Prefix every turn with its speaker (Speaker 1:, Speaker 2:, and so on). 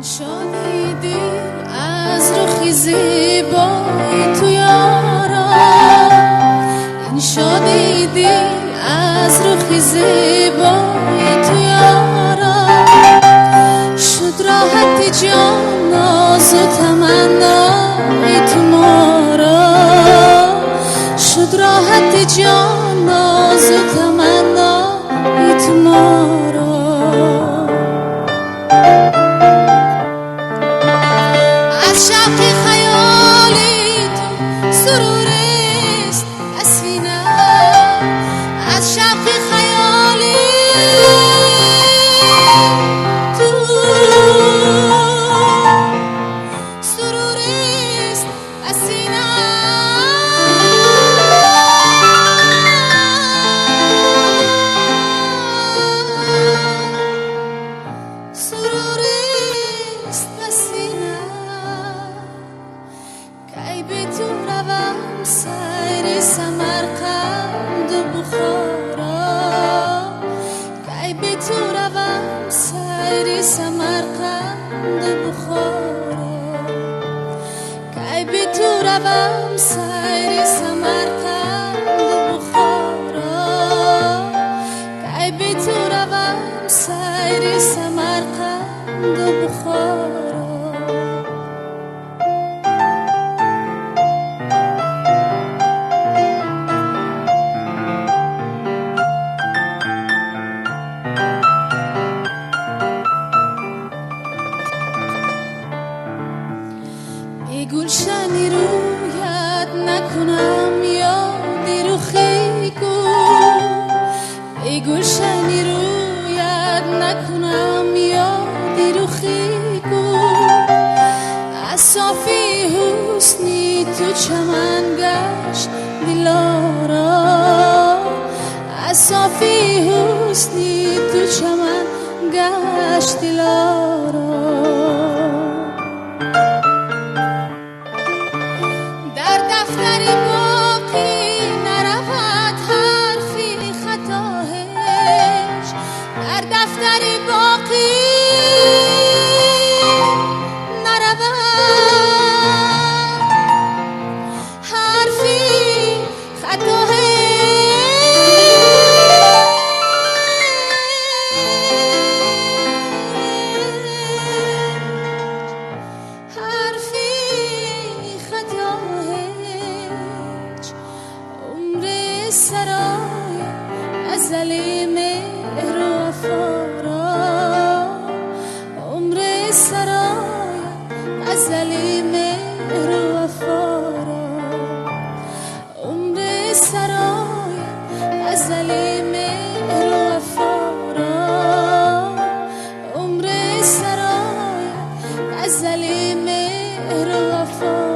Speaker 1: شادی دل از رخی زیبای تو یارا، این شادی دل از رخی زیبای تو یارا، شد راحت جان ناز و تمنای تو ما را، شد راحت جان ناز و تمنای تو ما را. از شوق خیالی تو سرور است اسینه، از شوق خیالی تو سرور است اسینه، سرور است اسینه. کی به تو روم سیر سمرقند و بخارا، کی به تو روم سیر سمرقند و بخارا، کی به تو روم سیر سمرقند و بخارا، کی به تو روم سیر سمرقند و بخارا. ای گلشنی رویت نکنم یادی رخی گل، ای گلشنی رویت نکنم یادی رخی گل، از صافی حسنی تو چمن گشت دلارا، از صافی حسنی تو چمن گشت دلارا. دفتر باقی نرود حرفی خطاهش، در دفتر باقی نرود حرفی خطاهش، سرای ازلی مهر و وفا را، عمر سرای ازلی مهر و وفا را، عمر سرای ازلی مهر و وفا را، عمر سرای ازلی مهر و وفا.